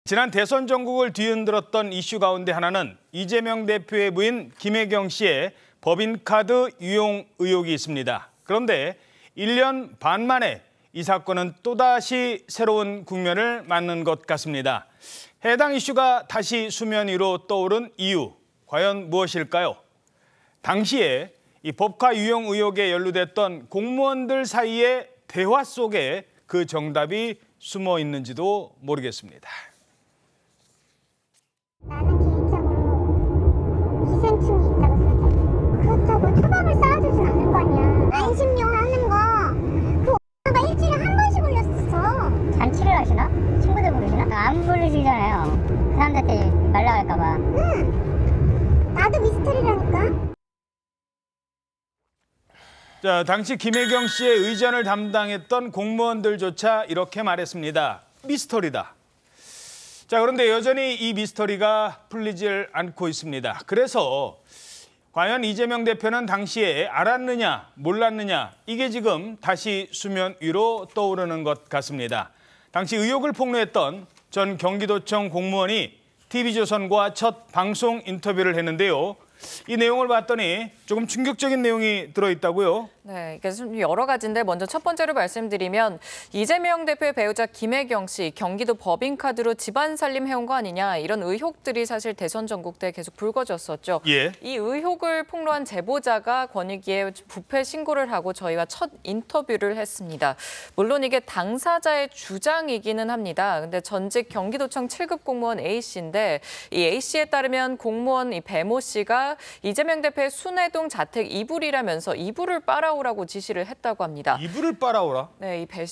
지난 대선 전국을 뒤흔들었던 이슈 가운데 하나는 이재명 대표의 부인 김혜경 씨의 법인카드 유용 의혹이 있습니다. 그런데 1년 반 만에 이 사건은 또다시 새로운 국면을 맞는 것 같습니다. 해당 이슈가 다시 수면 위로 떠오른 이유, 과연 무엇일까요? 당시에 이 법카 유용 의혹에 연루됐던 공무원들 사이의 대화 속에 그 정답이 숨어 있는지도 모르겠습니다. 나는 개인적으로 기생충이 있다고 생각해. 그렇다고 초밥을 쌓아주진 않을 거 아니야. 안심용 하는 거, 그 X가 일주일에 한 번씩 올렸었어. 잔치를 하시나? 친구들 부르시나? 안 부르시잖아요. 그 사람들한테 말 나갈까 봐. 응. 나도 미스터리라니까. 자, 당시 김혜경 씨의 의전을 담당했던 공무원들조차 이렇게 말했습니다. 미스터리다. 자, 그런데 여전히 이 미스터리가 풀리질 않고 있습니다. 그래서 과연 이재명 대표는 당시에 알았느냐, 몰랐느냐, 이게 지금 다시 수면 위로 떠오르는 것 같습니다. 당시 의혹을 폭로했던 전 경기도청 공무원이 TV조선과 첫 방송 인터뷰를 했는데요. 이 내용을 봤더니 조금 충격적인 내용이 들어있다고요? 네, 이게 좀 여러 가지인데 먼저 첫 번째로 말씀드리면 이재명 대표의 배우자 김혜경 씨 경기도 법인카드로 집안 살림해온 거 아니냐 이런 의혹들이 사실 대선 전국 때 계속 불거졌었죠. 예. 이 의혹을 폭로한 제보자가 권익위에 부패 신고를 하고 저희와 첫 인터뷰를 했습니다. 물론 이게 당사자의 주장이기는 합니다. 근데 전직 경기도청 7급 공무원 A 씨인데 이 A 씨에 따르면 공무원 이 배모 씨가 이재명 대표의 순회동 자택 이불이라면서 이불을 빨아오라고 지시를 했다고 합니다. 이불을 빨아오라? 네, 이 배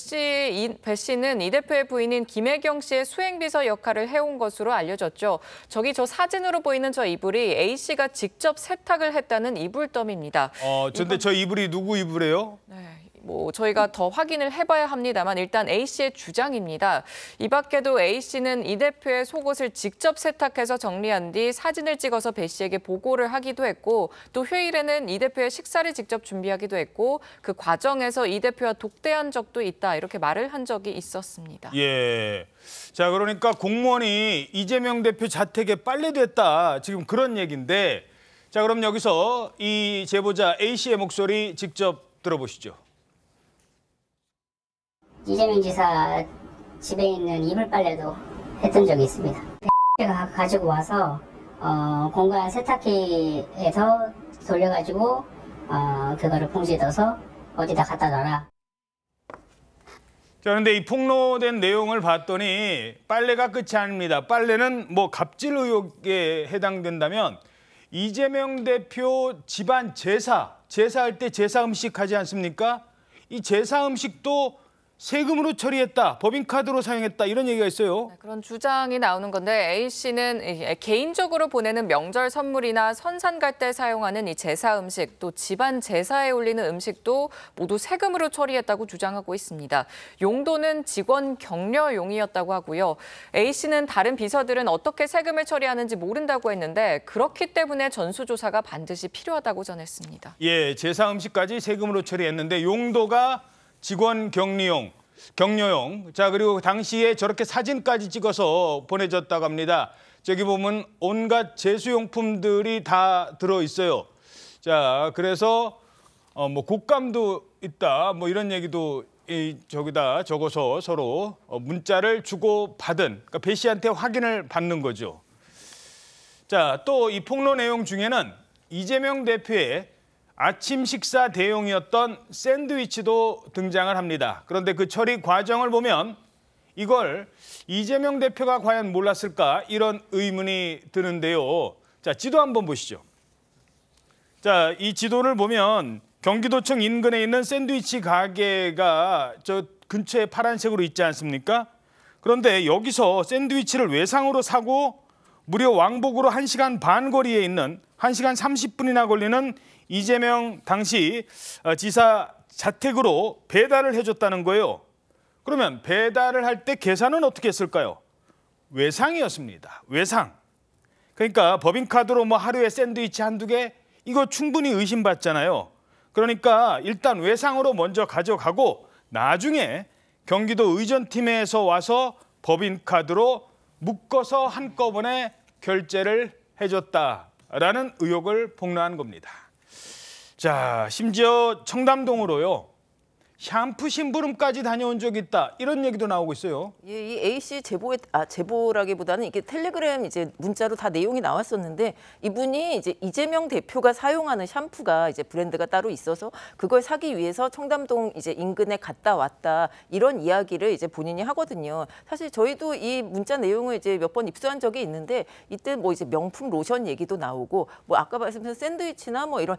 씨는 이 대표의 부인인 김혜경 씨의 수행비서 역할을 해온 것으로 알려졌죠. 저 사진으로 보이는 저 이불이 A 씨가 직접 세탁을 했다는 이불더미입니다. 근데 저 이불이 누구 이불이에요? 네. 저희가 더 확인을 해봐야 합니다만 일단 A 씨의 주장입니다. 이 밖에도 A 씨는 이 대표의 속옷을 직접 세탁해서 정리한 뒤 사진을 찍어서 배 씨에게 보고를 하기도 했고 또 휴일에는 이 대표의 식사를 직접 준비하기도 했고 그 과정에서 이 대표와 독대한 적도 있다 이렇게 말을 한 적이 있었습니다. 예. 자, 그러니까 공무원이 이재명 대표 자택에 빨래도 했다. 지금 그런 얘기인데 자, 그럼 여기서 이 제보자 A 씨의 목소리 직접 들어보시죠. 이재명 지사 집에 있는 이불 빨래도 했던 적이 있습니다. 가 가지고 와서 공간 세탁기에서 돌려가지고 그거를 봉지에 넣어서 어디다 갖다 놔라. 자, 그런데 이 폭로된 내용을 봤더니 빨래가 끝이 아닙니다. 빨래는 뭐 갑질 의혹에 해당된다면 이재명 대표 집안 제사할 때 제사 음식 하지 않습니까? 이 제사 음식도 세금으로 처리했다, 법인카드로 사용했다 이런 얘기가 있어요. 네, 그런 주장이 나오는 건데 A 씨는 개인적으로 보내는 명절 선물이나 선산 갈 때 사용하는 이 제사 음식, 또 집안 제사에 올리는 음식도 모두 세금으로 처리했다고 주장하고 있습니다. 용도는 직원 격려용이었다고 하고요. A 씨는 다른 비서들은 어떻게 세금을 처리하는지 모른다고 했는데 그렇기 때문에 전수조사가 반드시 필요하다고 전했습니다. 예, 제사 음식까지 세금으로 처리했는데 용도가 직원 격려용. 자, 그리고 당시에 저렇게 사진까지 찍어서 보내줬다고 합니다. 저기 보면 온갖 제수용품들이 다 들어있어요. 자, 그래서 뭐 곶감도 있다. 뭐 이런 얘기도 저기다 적어서 서로 문자를 주고 받은, 그러니까 배 씨한테 확인을 받는 거죠. 자, 또 이 폭로 내용 중에는 이재명 대표의 아침 식사 대용이었던 샌드위치도 등장을 합니다. 그런데 그 처리 과정을 보면 이걸 이재명 대표가 과연 몰랐을까 이런 의문이 드는데요. 자, 지도 한번 보시죠. 자, 이 지도를 보면 경기도청 인근에 있는 샌드위치 가게가 저 근처에 파란색으로 있지 않습니까? 그런데 여기서 샌드위치를 외상으로 사고 무려 왕복으로 1시간 반 거리에 있는 1시간 30분이나 걸리는 이재명 당시 지사 자택으로 배달을 해줬다는 거예요. 그러면 배달을 할 때 계산은 어떻게 했을까요? 외상이었습니다. 외상. 그러니까 법인카드로 뭐 하루에 샌드위치 한두 개 이거 충분히 의심받잖아요. 그러니까 일단 외상으로 먼저 가져가고 나중에 경기도 의전팀에서 와서 법인카드로 묶어서 한꺼번에 결제를 해줬다라는 의혹을 폭로한 겁니다. 자, 심지어 청담동으로요. 샴푸 심부름까지 다녀온 적이 있다. 이런 얘기도 나오고 있어요. 예, 이 A씨 제보라기보다는 이게 텔레그램 이제 문자로 다 내용이 나왔었는데 이분이 이제 이재명 대표가 사용하는 샴푸가 이제 브랜드가 따로 있어서 그걸 사기 위해서 청담동 이제 인근에 갔다 왔다 이런 이야기를 이제 본인이 하거든요. 사실 저희도 이 문자 내용을 이제 몇 번 입수한 적이 있는데 이때 뭐 이제 명품 로션 얘기도 나오고 뭐 아까 말씀하신 샌드위치나 뭐 이런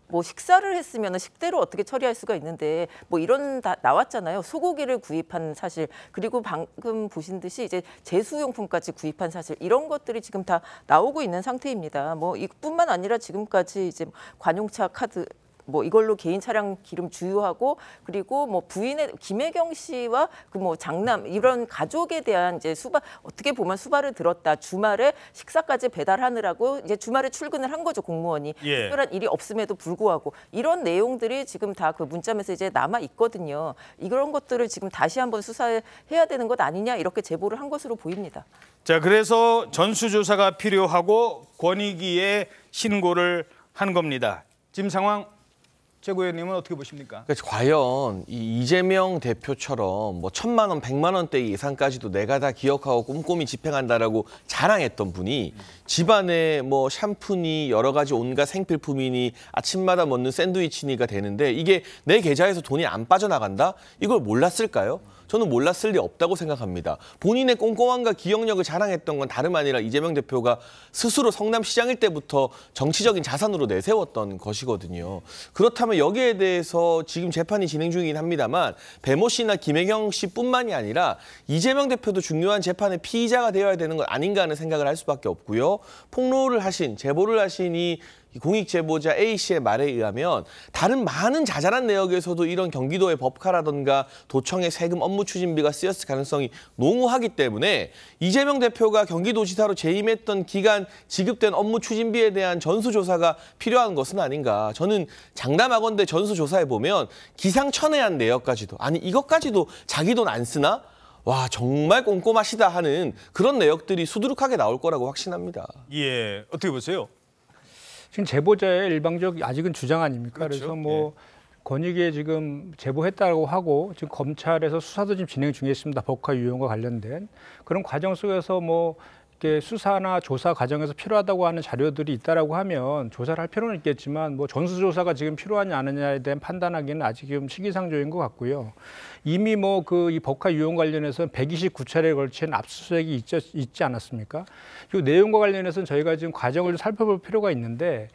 뭐 식사를 했으면 식대로 어떻게 처리할 수가 있는데 뭐 이런 다 나왔잖아요. 소고기를 구입한 사실 그리고 방금 보신 듯이 이제 제수용품까지 구입한 사실 이런 것들이 지금 다 나오고 있는 상태입니다. 뭐 이뿐만 아니라 지금까지 이제 관용차 카드 뭐 이걸로 개인 차량 기름 주유하고 그리고 뭐 부인의 김혜경 씨와 그 뭐 장남 이런 가족에 대한 이제 어떻게 보면 수발을 들었다. 주말에 식사까지 배달하느라고 이제 주말에 출근을 한 거죠, 공무원이. 예. 특별한 일이 없음에도 불구하고 이런 내용들이 지금 다 그 문자 메시지에 남아 있거든요. 이런 것들을 지금 다시 한번 수사해야 되는 것 아니냐 이렇게 제보를 한 것으로 보입니다. 자, 그래서 전수조사가 필요하고 권익위에 신고를 한 겁니다. 지금 상황 최고위원님은 어떻게 보십니까? 그러니까 과연 이 이재명 대표처럼 뭐 1,000만 원, 100만 원대 예산까지도 내가 다 기억하고 꼼꼼히 집행한다라고 자랑했던 분이 집안에 뭐 샴푸니 여러 가지 온갖 생필품이니 아침마다 먹는 샌드위치니가 되는데 이게 내 계좌에서 돈이 안 빠져나간다? 이걸 몰랐을까요? 저는 몰랐을 리 없다고 생각합니다. 본인의 꼼꼼함과 기억력을 자랑했던 건 다름 아니라 이재명 대표가 스스로 성남시장일 때부터 정치적인 자산으로 내세웠던 것이거든요. 그렇다면 여기에 대해서 지금 재판이 진행 중이긴 합니다만 배모 씨나 김혜경 씨뿐만이 아니라 이재명 대표도 중요한 재판의 피의자가 되어야 되는 것 아닌가 하는 생각을 할 수밖에 없고요. 폭로를 하신, 제보를 하신 이 공익제보자 A씨의 말에 의하면 다른 많은 자잘한 내역에서도 이런 경기도의 법카라든가 도청의 세금 업무 추진비가 쓰였을 가능성이 농후하기 때문에 이재명 대표가 경기도지사로 재임했던 기간 지급된 업무 추진비에 대한 전수조사가 필요한 것은 아닌가. 저는 장담하건대 전수조사에 보면 기상천외한 내역까지도 아니 이것까지도 자기 돈 안 쓰나? 와 정말 꼼꼼하시다 하는 그런 내역들이 수두룩하게 나올 거라고 확신합니다. 예, 어떻게 보세요? 지금 제보자의 일방적 아직은 주장 아닙니까? 그렇죠. 그래서 뭐 권익위에 지금 제보했다고 하고 지금 검찰에서 수사도 지금 진행 중에 있습니다. 법화 유용과 관련된 그런 과정 속에서 뭐 이렇게 수사나 조사 과정에서 필요하다고 하는 자료들이 있다라고 하면 조사를 할 필요는 있겠지만 뭐 전수조사가 지금 필요하냐 않느냐에 대한 판단하기는 아직 좀 시기상조인 것 같고요. 이미 뭐 그 이 법화 유용 관련해서는 129차례에 걸친 압수수색이 있지 않았습니까? 이 내용과 관련해서는 저희가 지금 과정을 살펴볼 필요가 있는데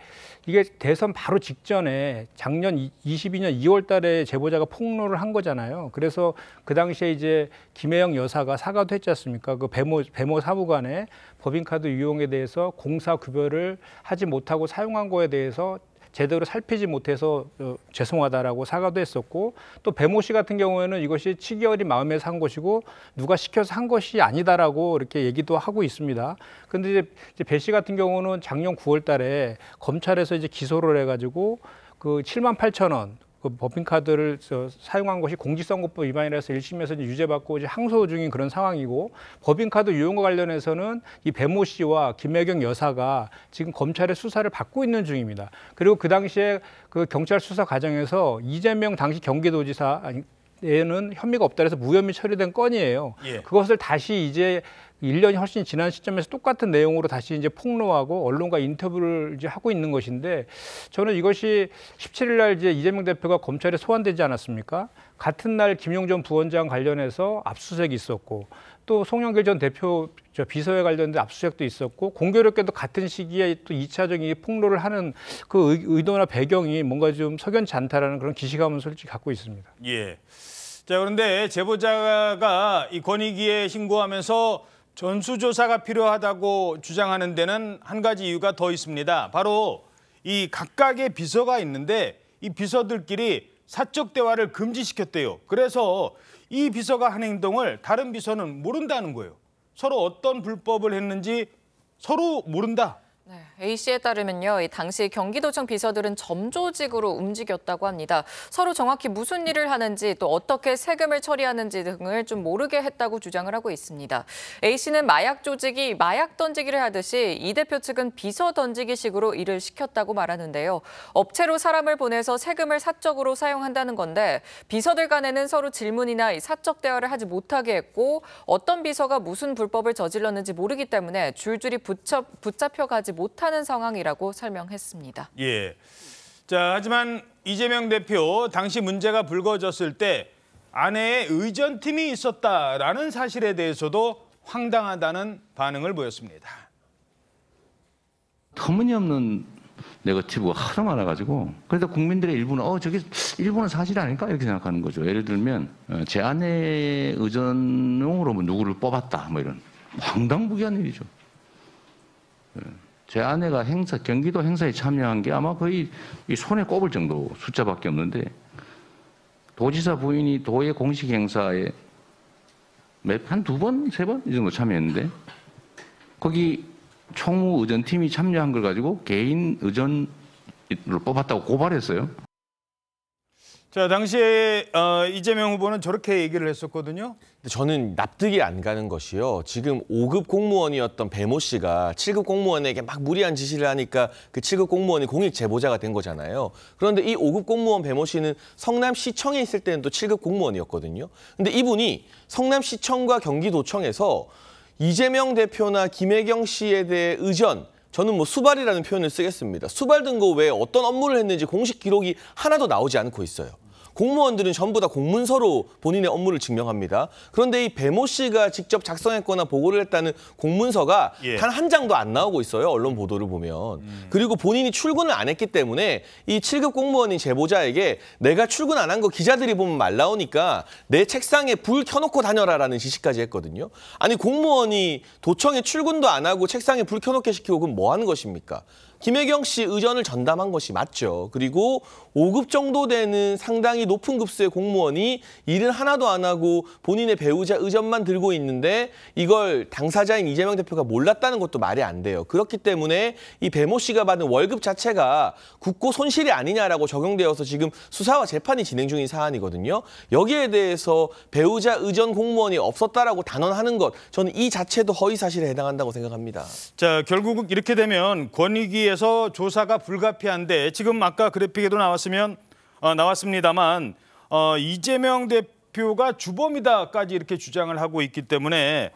이게 대선 바로 직전에 작년 22년 2월 달에 제보자가 폭로를 한 거잖아요. 그래서 그 당시에 이제 김혜영 여사가 사과도 했지 않습니까? 그 배모 사무관의 법인카드 유용에 대해서 공사 구별을 하지 못하고 사용한 거에 대해서 제대로 살피지 못해서 죄송하다라고 사과도 했었고 또 배모 씨 같은 경우에는 이것이 치기 어린 마음에서 한 것이고 누가 시켜서 한 것이 아니다라고 이렇게 얘기도 하고 있습니다. 그런데 이제 배 씨 같은 경우는 작년 9월 달에 검찰에서 이제 기소를 해가지고 그 78,000원 그 법인카드를 사용한 것이 공직선거법 위반이라서 1심에서 유죄받고 이제 항소 중인 그런 상황이고 법인카드 유용과 관련해서는 이 배모 씨와 김혜경 여사가 지금 검찰의 수사를 받고 있는 중입니다. 그리고 그 당시에 그 경찰 수사 과정에서 이재명 당시 경기도지사에는 혐의가 없다 해서 무혐의 처리된 건이에요. 예. 그것을 다시 이제 1년이 훨씬 지난 시점에서 똑같은 내용으로 다시 이제 폭로하고 언론과 인터뷰를 이제 하고 있는 것인데 저는 이것이 17일 날 이제 이재명 대표가 검찰에 소환되지 않았습니까? 같은 날 김용전 부원장 관련해서 압수수색이 있었고 또 송영길 전 대표 비서에 관련된 압수수색도 있었고 공교롭게도 같은 시기에 또 2차적인 폭로를 하는 그 의도나 배경이 뭔가 좀 석연치 않다라는 그런 기시감은 솔직히 갖고 있습니다. 예. 자, 그런데 제보자가 이 권익위에 신고하면서 전수조사가 필요하다고 주장하는 데는 한 가지 이유가 더 있습니다. 바로 이 각각의 비서가 있는데 이 비서들끼리 사적 대화를 금지시켰대요. 그래서 이 비서가 한 행동을 다른 비서는 모른다는 거예요. 서로 어떤 불법을 했는지 서로 모른다. 네, A씨에 따르면요, 이 당시 경기도청 비서들은 점조직으로 움직였다고 합니다. 서로 정확히 무슨 일을 하는지 또 어떻게 세금을 처리하는지 등을 좀 모르게 했다고 주장을 하고 있습니다. A씨는 마약 조직이 마약 던지기를 하듯이 이 대표 측은 비서 던지기식으로 일을 시켰다고 말하는데요. 업체로 사람을 보내서 세금을 사적으로 사용한다는 건데 비서들 간에는 서로 질문이나 사적 대화를 하지 못하게 했고 어떤 비서가 무슨 불법을 저질렀는지 모르기 때문에 줄줄이 붙잡혀가지 못하는 상황이라고 설명했습니다. 예. 자, 하지만 이재명 대표 당시 문제가 불거졌을 때 아내의 의전팀이 있었다라는 사실에 대해서도 황당하다는 반응을 보였습니다. 터무니없는 네거티브가 하도 많아가지고 그래서 국민들의 일부는 저게 일부는 사실 아닐까 이렇게 생각하는 거죠. 예를 들면 제 아내의 의전용으로 뭐 누구를 뽑았다 뭐 이런 황당무계한 일이죠. 제 아내가 경기도 행사에 참여한 게 아마 거의 손에 꼽을 정도 숫자밖에 없는데 도지사 부인이 도의 공식 행사에 한 2번, 3번 이 정도 참여했는데 거기 총무 의전팀이 참여한 걸 가지고 개인 의전을 뽑았다고 고발했어요. 자, 당시에 이재명 후보는 저렇게 얘기를 했었거든요. 근데 저는 납득이 안 가는 것이요. 지금 5급 공무원이었던 배모 씨가 7급 공무원에게 막 무리한 지시를 하니까 그 7급 공무원이 공익 제보자가 된 거잖아요. 그런데 이 5급 공무원 배모 씨는 성남시청에 있을 때는 또 7급 공무원이었거든요. 근데 이분이 성남시청과 경기도청에서 이재명 대표나 김혜경 씨에 대해 의전, 저는 뭐 수발이라는 표현을 쓰겠습니다. 수발든 거 외에 어떤 업무를 했는지 공식 기록이 하나도 나오지 않고 있어요. 공무원들은 전부 다 공문서로 본인의 업무를 증명합니다. 그런데 이 배모 씨가 직접 작성했거나 보고를 했다는 공문서가 단 한 장도 안 나오고 있어요. 언론 보도를 보면. 그리고 본인이 출근을 안 했기 때문에 이 7급 공무원인 제보자에게 내가 출근 안 한 거 기자들이 보면 말 나오니까 내 책상에 불 켜놓고 다녀라라는 지시까지 했거든요. 아니 공무원이 도청에 출근도 안 하고 책상에 불 켜놓게 시키고 그럼 뭐 하는 것입니까? 김혜경 씨 의전을 전담한 것이 맞죠. 그리고 5급 정도 되는 상당히 높은 급수의 공무원이 일을 하나도 안 하고 본인의 배우자 의전만 들고 있는데 이걸 당사자인 이재명 대표가 몰랐다는 것도 말이 안 돼요. 그렇기 때문에 이 배모 씨가 받은 월급 자체가 국고 손실이 아니냐라고 적용되어서 지금 수사와 재판이 진행 중인 사안이거든요. 여기에 대해서 배우자 의전 공무원이 없었다라고 단언하는 것, 저는 이 자체도 허위사실에 해당한다고 생각합니다. 자, 결국 이렇게 되면 권익위에서 조사가 불가피한데 지금 아까 그래픽에도 나왔습니다만 이재명 대표가 주범이다까지 이렇게 주장을 하고 있기 때문에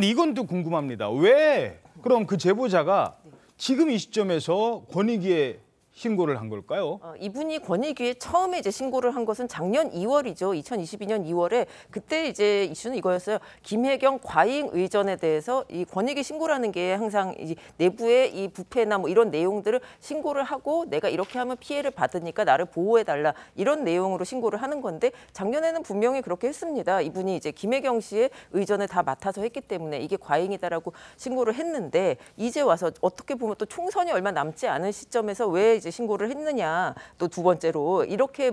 이건 또 궁금합니다. 왜 그럼 그 제보자가 지금 이 시점에서 권익위에 신고를 한 걸까요? 이분이 권익위에 처음에 이제 신고를 한 것은 작년 2월이죠. 2022년 2월에 그때 이제 이슈는 이거였어요. 김혜경 과잉 의전에 대해서 이 권익위 신고라는 게 항상 이 내부의 이 부패나 뭐 이런 내용들을 신고를 하고 내가 이렇게 하면 피해를 받으니까 나를 보호해달라 이런 내용으로 신고를 하는 건데 작년에는 분명히 그렇게 했습니다. 이분이 이제 김혜경 씨의 의전을 다 맡아서 했기 때문에 이게 과잉이다라고 신고를 했는데 이제 와서 어떻게 보면 또 총선이 얼마 남지 않은 시점에서 왜 이제 신고를 했느냐 또 두 번째로 이렇게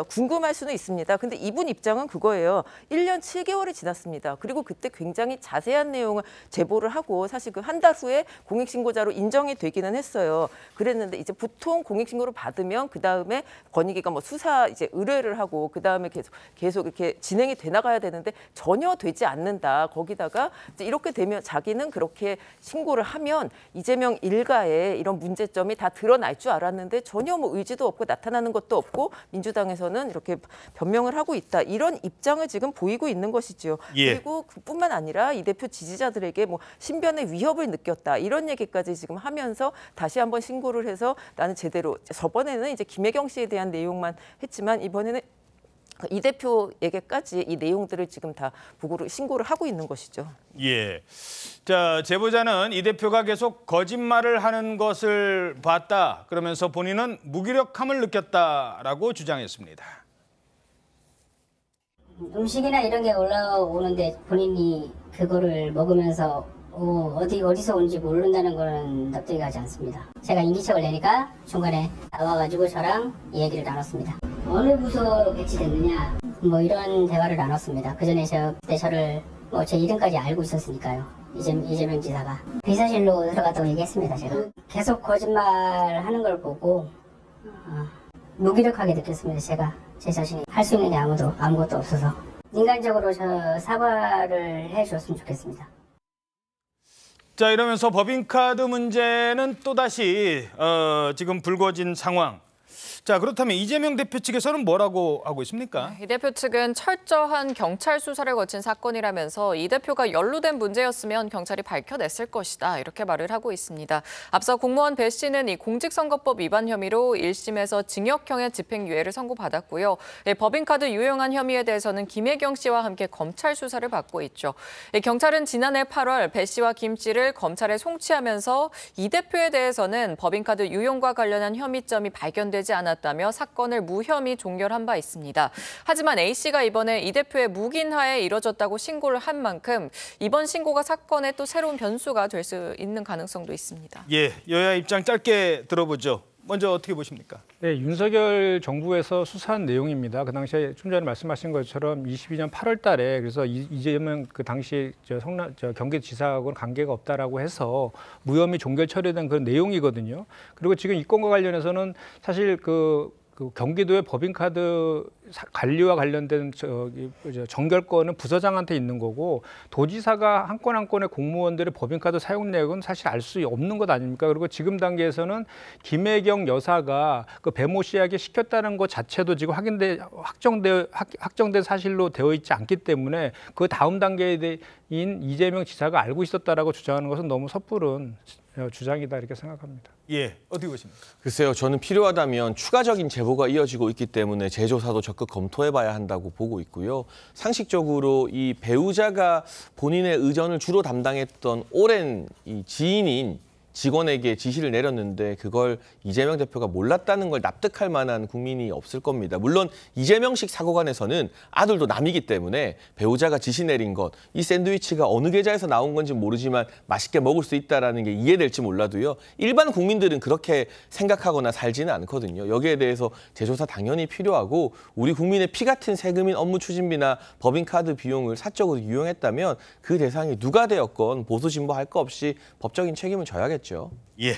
궁금할 수는 있습니다. 근데 이분 입장은 그거예요. 1년 7개월이 지났습니다. 그리고 그때 굉장히 자세한 내용을 제보를 하고 사실 그 한 달 후에 공익신고자로 인정이 되기는 했어요. 그랬는데 이제 보통 공익신고를 받으면 그 다음에 권익위가 뭐 수사 이제 의뢰를 하고 그 다음에 계속 이렇게 진행이 돼 나가야 되는데 전혀 되지 않는다. 거기다가 이제 이렇게 되면 자기는 그렇게 신고를 하면 이재명 일가의 이런 문제점이 다 드러날 줄 알았는데 전혀 뭐 의지도 없고 나타나는 것도 없고 민주당에서 는 이렇게 변명을 하고 있다. 이런 입장을 지금 보이고 있는 것이지요. 그리고 그뿐만 아니라 이 대표 지지자들에게 뭐 신변의 위협을 느꼈다. 이런 얘기까지 지금 하면서 다시 한번 신고를 해서 나는 제대로 저번에는 이제 김혜경 씨에 대한 내용만 했지만 이번에는 이 대표에게까지 이 내용들을 지금 다 보고를 신고를 하고 있는 것이죠. 예. 자, 제보자는 이 대표가 계속 거짓말을 하는 것을 봤다. 그러면서 본인은 무기력함을 느꼈다라고 주장했습니다. 음식이나 이런 게 올라오는데 본인이 그거를 먹으면서 어디서 온지 모른다는 거는 납득이 가지 않습니다. 제가 인기척을 내니까 중간에 나와가지고 저랑 얘기를 나눴습니다. 어느 부서로 배치됐느냐 뭐 이런 대화를 나눴습니다. 그전에 저를 제 이름까지 알고 있었으니까요. 이재명 지사가 비서실로 들어갔다고 얘기했습니다. 제가 계속 거짓말하는 걸 보고 무기력하게 느꼈습니다. 제가 제 자신이 할 수 있는 게 아무것도 없어서 인간적으로 저 사과를 해줬으면 좋겠습니다. 자, 이러면서 법인카드 문제는 또다시 지금 불거진 상황. 자, 그렇다면 이재명 대표 측에서는 뭐라고 하고 있습니까? 이 대표 측은 철저한 경찰 수사를 거친 사건이라면서 이 대표가 연루된 문제였으면 경찰이 밝혀냈을 것이다, 이렇게 말을 하고 있습니다. 앞서 공무원 배 씨는 이 공직선거법 위반 혐의로 1심에서 징역형의 집행유예를 선고받았고요. 법인카드 유용한 혐의에 대해서는 김혜경 씨와 함께 검찰 수사를 받고 있죠. 경찰은 지난해 8월 배 씨와 김 씨를 검찰에 송치하면서 이 대표에 대해서는 법인카드 유용과 관련한 혐의점이 발견되지 않았다며 사건을 무혐의 종결한 바 있습니다. 하지만 A씨가 이번에 이 대표의 묵인하에 이뤄졌다고 신고를 한 만큼 이번 신고가 사건의 또 새로운 변수가 될 수 있는 가능성도 있습니다. 예, 여야 입장 짧게 들어보죠. 먼저 어떻게 보십니까? 네, 윤석열 정부에서 수사한 내용입니다. 그 당시에 좀 전에 말씀하신 것처럼 22년 8월 달에 그래서 이재명 그 당시 경기지사하고는 관계가 없다라고 해서 무혐의 종결 처리된 그런 내용이거든요. 그리고 지금 이 건과 관련해서는 사실 그 경기도의 법인카드 관리와 관련된 정결권은 부서장한테 있는 거고 도지사가 한 건 한 건의 공무원들의 법인카드 사용 내역은 사실 알 수 없는 것 아닙니까? 그리고 지금 단계에서는 김혜경 여사가 그 배모 씨에게 시켰다는 것 자체도 지금 확정된 사실로 되어 있지 않기 때문에 그 다음 단계인 이재명 지사가 알고 있었다라고 주장하는 것은 너무 섣부른 주장이다, 이렇게 생각합니다. 예, 어떻게 보십니까? 글쎄요, 저는 필요하다면 추가적인 제보가 이어지고 있기 때문에 재조사도 적극 검토해봐야 한다고 보고 있고요. 상식적으로 이 배우자가 본인의 의전을 주로 담당했던 오랜 이 지인인 직원에게 지시를 내렸는데 그걸 이재명 대표가 몰랐다는 걸 납득할 만한 국민이 없을 겁니다. 물론 이재명식 사고관에서는 아들도 남이기 때문에 배우자가 지시 내린 것, 이 샌드위치가 어느 계좌에서 나온 건지 모르지만 맛있게 먹을 수 있다는 게 이해될지 몰라도요. 일반 국민들은 그렇게 생각하거나 살지는 않거든요. 여기에 대해서 재조사 당연히 필요하고 우리 국민의 피 같은 세금인 업무 추진비나 법인카드 비용을 사적으로 유용했다면 그 대상이 누가 되었건 보수 진보 할 거 없이 법적인 책임을 져야겠죠. 예.